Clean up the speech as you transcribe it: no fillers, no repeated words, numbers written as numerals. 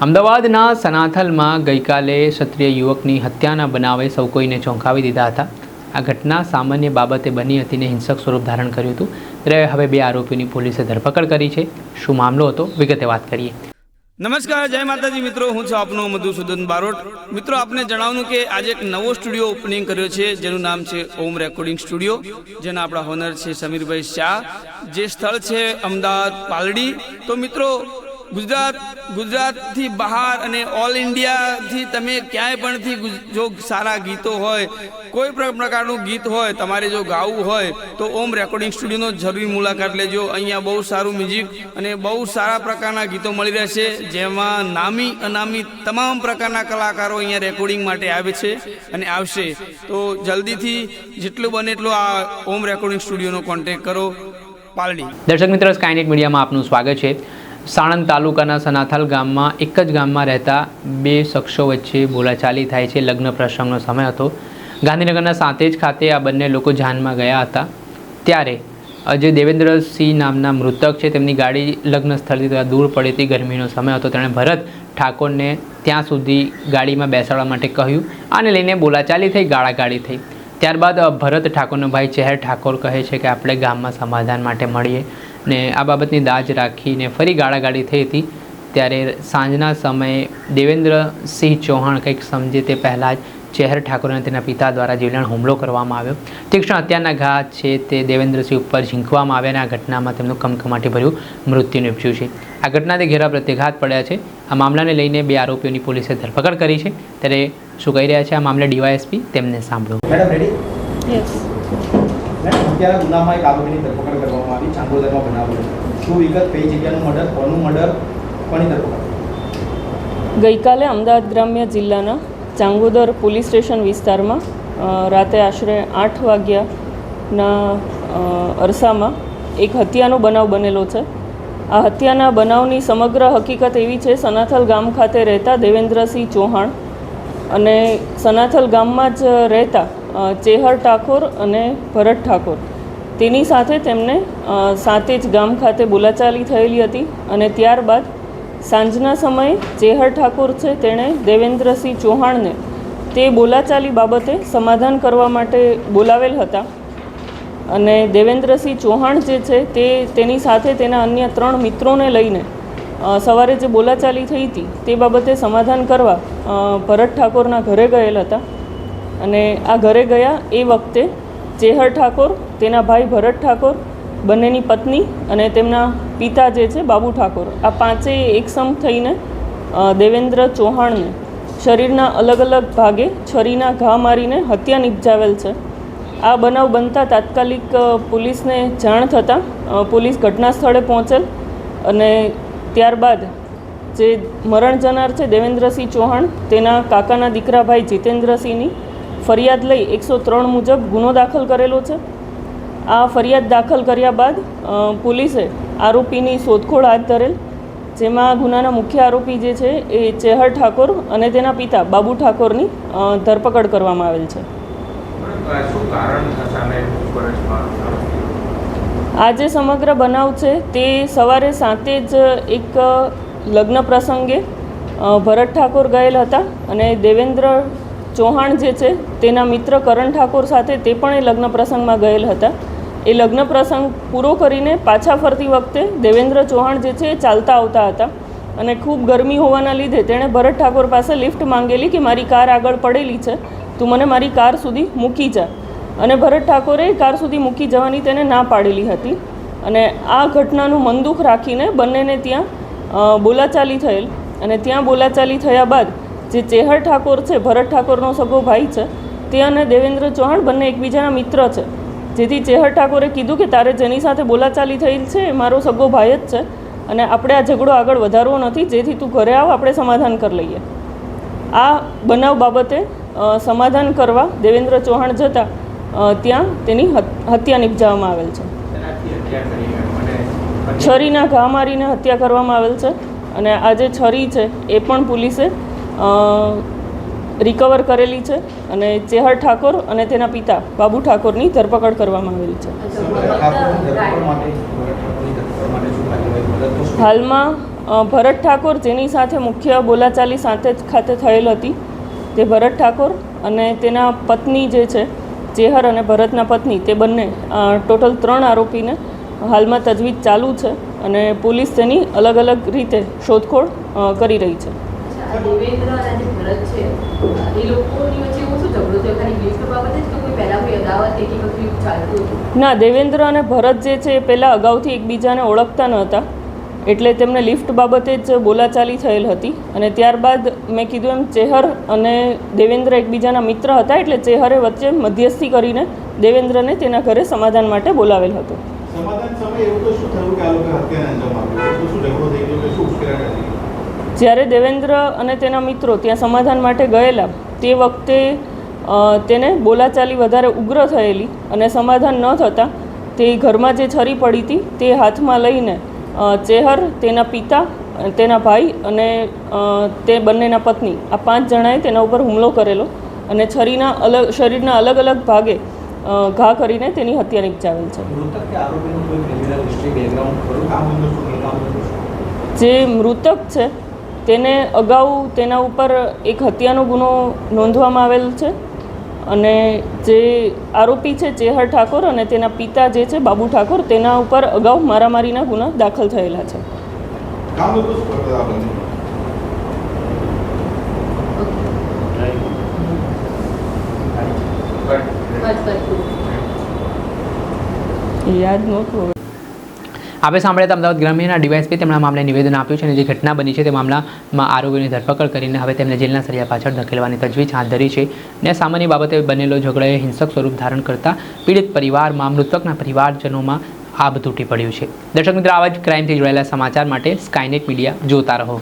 અમદાવાદના સનાથલમાં ગઈકાલે ક્ષત્રિય યુવકની હત્યાના બનાવે સૌ કોઈને ચોંકાવી દીધા હતા। આ ઘટના સામાન્ય બાબતે બની હતી ને હિંસક સ્વરૂપ ધારણ કર્યું હતું। ત્યારે હવે બે આરોપીની પોલીસે ધરપકડ કરી છે। શું મામલો હતો, વિગતે વાત કરીએ। નમસ્કાર, જય માતાજી મિત્રો, હું છું આપનો મધુસૂદન બારોટ। મિત્રો, આપને જણાવવાનું કે આજે એક નવો સ્ટુડિયો ઓપનિંગ કર્યો છે, જેનું નામ છે ઓમ રેકોર્ડિંગ સ્ટુડિયો, જેના આપણા હોનર છે સમીરભાઈ શાહ। જે સ્થળ છે અમદાવાદ પાલડી। તો મિત્રો, ગુજરાતથી બહાર અને ઓલ ઇન્ડિયાથી તમે ક્યાંય પણથી જો સારા ગીતો હોય, કોઈ પણ પ્રકારનું ગીત હોય, તમારે જો ગાવું હોય તો ઓમ રેકોર્ડિંગ સ્ટુડિયોનો જરૂરી મુલાકાત લેજો। અહીંયા બહુ સારું મ્યુઝિક અને બહુ સારા પ્રકારના ગીતો મળી રહેશે, જેમાં નામી અનામી તમામ પ્રકારના કલાકારો અહીંયા રેકોર્ડિંગ માટે આવે છે અને આવશે। તો જલ્દીથી જેટલું બને એટલું આ ઓમ રેકોર્ડિંગ સ્ટુડિયોનો કોન્ટેક્ટ કરો, પાલડી। દર્શક મિત્રો, સ્કાયનેટ મીડિયામાં આપનું સ્વાગત છે। સાણંદ તાલુકાના સનાથલ ગામમાં એક જ ગામમાં રહેતા બે શખ્સો વચ્ચે બોલાચાલી થાય છે। લગ્ન પ્રસંગનો સમય હતો। ગાંધીનગરના સાંતેજ ખાતે આ બંને લોકો જાનમાં ગયા હતા। ત્યારે જે દેવેન્દ્રસિંહ નામના મૃતક છે, તેમની ગાડી લગ્ન સ્થળથી થોડા દૂર પડી હતી। ગરમીનો સમય હતો। તેણે ભરત ઠાકોરને ત્યાં સુધી ગાડીમાં બેસાડવા માટે કહ્યું। આને લઈને બોલાચાલી થઈ, ગાળાગાળી થઈ। ત્યારબાદ ભરત ઠાકોરનો ભાઈ ચહેર ઠાકોર કહે છે કે આપણે ગામમાં સમાધાન માટે મળીએ ને આ બાબતની દાજ રાખીને ફરી ગાળાગાળી થઈ હતી। ત્યારે સાંજના સમયે દેવેન્દ્રસિંહ ચૌહાણ કંઈક સમજે તે પહેલાં જ ચહેર ઠાકોર અને તેના પિતા દ્વારા જીવલેણ હુમલો કરવામાં આવ્યો। તીક્ષ્ણ હત્યાના ઘા છે તે દેવેન્દ્રસિંહ ઉપર ઝીંકવામાં આવ્યા અને આ ઘટનામાં તેમનું કમકમાટી ભર્યું મૃત્યુ નીપજ્યું છે। આ ઘટનાથી ઘેરા પ્રત્યાઘાત પડ્યા છે। આ મામલાને લઈને બે આરોપીઓની પોલીસે ધરપકડ કરી છે। ત્યારે શું કહી રહ્યા છે આ મામલે ડીવાયએસપી, તેમને સાંભળો। Madam ready? યસ મેડમ, અત્યારે ગુનામાં એક આરોપીની ધરપકડ કરવામાં આવી, ચાંગોદરમાં બનાવ છે। શું વિગત, કઈ જગ્યાનું મર્ડર, કોનું મર્ડર, કોની ધરપકડ? ગઈકાલે અમદાવાદ ગ્રામ્ય જિલ્લાના ચાંગોદર પોલીસ સ્ટેશન વિસ્તારમાં રાતે આશરે 8 વાગ્યાના અરસામાં એક હત્યાનો બનાવ બનેલો છે। આ હત્યાના બનાવની સમગ્ર હકીકત એવી છે, સનાથલ ગામ ખાતે રહેતા દેવેન્દ્રસિંહ ચૌહાણ અને સનાથલ ગામમાં જ રહેતા ચેહર ઠાકોર અને ભરત ઠાકોર, તેની સાથે તેમને સાંતેજ ગામ ખાતે બોલાચાલી થયેલી હતી। અને ત્યારબાદ સાંજના સમયે ચેહર ઠાકોર છે તેણે દેવેન્દ્રસિંહ ચૌહાણને તે બોલાચાલી બાબતે સમાધાન કરવા માટે બોલાવેલ હતા। અને દેવેન્દ્રસિંહ ચૌહાણ જે છે તેની સાથે તેના અન્ય 3 મિત્રોને લઈને સવારે જે બોલાચાલી થઈ હતી તે બાબતે સમાધાન કરવા ભરત ઠાકોરના ઘરે ગયેલ હતા। અને આ ઘરે ગયા એ વખતે ચેહર ઠાકોર, તેના ભાઈ ભરત ઠાકોર, બંનેની પત્ની અને તેમના પિતા જે છે બાબુ ઠાકોર, આ પાંચેય એકસમ થઈને દેવેન્દ્ર ચૌહાણને શરીરના અલગ અલગ ભાગે છરીના ઘા મારીને હત્યા નિપજાવેલ છે। આ બનાવ બનતા તાત્કાલિક પોલીસને જાણ થતાં પોલીસ ઘટના સ્થળે પહોંચેલ અને ત્યારબાદ જે મરણ જનાર છે દેવેન્દ્રસિંહ ચૌહાણ, તેના કાકાના દીકરા ભાઈ જીતેન્દ્રસિંહની ફરિયાદ લઈ 103 મુજબ ગુનો દાખલ કરેલો છે। આ ફરિયાદ દાખલ કર્યા બાદ પોલીસે આરોપીની શોધખોળ હાથ ધરેલ, જેમાં ગુનાના મુખ્ય આરોપી જે છે એ ચેહર ઠાકોર અને તેના પિતા બાબુ ઠાકોરની ધરપકડ કરવામાં આવેલ છે। આ જે સમગ્ર બનાવ છે તે સવારે સાંતે જ એક લગ્ન પ્રસંગે ભરત ઠાકોર ગયેલ હતા અને દેવેન્દ્ર ચૌહાણ જે છે તેના મિત્ર કરણ ઠાકોર સાથે તે પણ એ લગ્ન પ્રસંગમાં ગયેલ હતા। એ લગ્ન પ્રસંગ પૂરો કરીને પાછા ફરતી વખતે દેવેન્દ્ર ચૌહાણ જે છે એ ચાલતા આવતા હતા અને ખૂબ ગરમી હોવાના લીધે તેણે ભરત ઠાકોર પાસે લિફ્ટ માંગેલી કે મારી કાર આગળ પડેલી છે, તું મને મારી કાર સુધી મૂકી જા। અને ભરત ઠાકોરે કાર સુધી મૂકી જવાની તેને ના પાડેલી હતી। અને આ ઘટનાનું મનદુખ રાખીને બંનેને ત્યાં બોલાચાલી થયેલ અને ત્યાં બોલાચાલી થયા બાદ જે ચેહર ઠાકોર છે, ભરત ઠાકોરનો સગો ભાઈ છે, તે અને દેવેન્દ્ર ચૌહાણ બંને એકબીજાના મિત્ર છે। જેથી ચેહર ઠાકોરે કીધું કે તારે જેની સાથે બોલાચાલી થયેલ છે એ મારો સગો ભાઈ જ છે અને આપણે આ ઝઘડો આગળ વધારવો નથી, જેથી તું ઘરે આવ, આપણે સમાધાન કરી લઈએ। આ બનાવ બાબતે સમાધાન કરવા દેવેન્દ્ર ચૌહાણ જતાં ત્યાં તેની હત્યા નિપજાવવામાં આવેલ છે। છરીના ઘા મારીને હત્યા કરવામાં આવેલ છે અને આ જે છરી છે એ પણ પોલીસે રિકવર કરેલી છે અને ચેહર ઠાકોર અને તેના પિતા બાબુ ઠાકોરની ધરપકડ કરવામાં આવેલી છે। હાલમાં ભરત ઠાકોર, જેની સાથે મુખ્ય બોલાચાલી સાંતેજ ખાતે થયેલ હતી, તે ભરત ઠાકોર અને તેના પત્ની જે છે ચેહર અને ભરતના પત્ની, તે બંને ટોટલ 3 આરોપીને હાલમાં તજવીજ ચાલુ છે અને પોલીસ તેની અલગ અલગ રીતે શોધખોળ કરી રહી છે. દેવેન્દ્ર અને જે ભરત છે એ લોકોની વચ્ચે એવું શું ઝઘડો થયો? ખાલી લિફ્ટ બાબતે જ કે કોઈ પહેલાં કોઈ અદાવત કે બધું ચાલતું હતું? ના, દેવેન્દ્ર અને ભરત જે છે એ પહેલાં અગાઉથી એકબીજાને ઓળખતા ન હતા, એટલે તેમને લિફ્ટ બાબતે જ બોલાચાલી થયેલ હતી અને ત્યારબાદ મેં કીધું એમ ચેહર અને દેવેન્દ્ર એકબીજાના મિત્ર હતા, એટલે ચેહરે વચ્ચે મધ્યસ્થી કરીને દેવેન્દ્રને તેના ઘરે સમાધાન માટે બોલાવેલ હતો. સમાધાન સમય એવું તો શું થયું કે આ લોકો હત્યાને અંજામ આપ્યો? તો શું ઝઘડો થઈ ગયો કે શું ઉશ્કેરાટ હતી? જ્યારે દેવેન્દ્ર અને તેના મિત્રો ત્યાં સમાધાન માટે ગયેલા તે વખતે તેને બોલાચાલી વધારે ઉગ્ર થયેલી અને સમાધાન ન થતાં તે ઘરમાં જે છરી પડી હતી તે હાથમાં લઈને ચેહર, તેના પિતા, તેના ભાઈ અને તે બંનેના પત્ની, આ 5 જણાએ તેના ઉપર હુમલો કરેલો અને શરીરના અલગ અલગ ભાગે ઘા કરીને તેની હત્યા નિપજાવેલ છે. મૃતક કે આરોપીનું કોઈ ક્રિમિનલ હિસ્ટ્રી બેકગ્રાઉન્ડ ખરું? કામ ધંધો શું નહીં, કામ ધંધો શું? જે મૃતક છે તેને અગાઉ તેના ઉપર એક હત્યાનો ગુનો નોંધવામાં આવેલ છે અને જે આરોપી છે ચેહર ઠાકોર અને તેના પિતા જે છે બાબુ ઠાકોર, તેના ઉપર અગાઉ મારામારીના ગુના દાખલ થયેલા છે. કામ ધંધો શું કરતા હતા બંને? યાદ નહોતું હવે. આપણે સાંભળ્યા હતા અમદાવાદ ગ્રામ્યના ડીવાયએસપી તેમના મામલે નિવેદન આપ્યું છે અને જે ઘટના બની છે તે મામલામાં આરોપીની ધરપકડ કરીને હવે તેમને જેલના સળિયા પાછળ ધકેલવાની તજવીજ હાથ ધરી છે અને સામાન્ય બાબતે બનેલો ઝઘડોએ હિંસક સ્વરૂપ ધારણ કરતા પીડિત પરિવારમાં, મૃતકના પરિવારજનોમાં આભ તૂટી પડ્યું છે. દર્શક મિત્રો, આવા જ ક્રાઇમથી જોડાયેલા સમાચાર માટે સ્કાયનેટ મીડિયા જોતા રહો.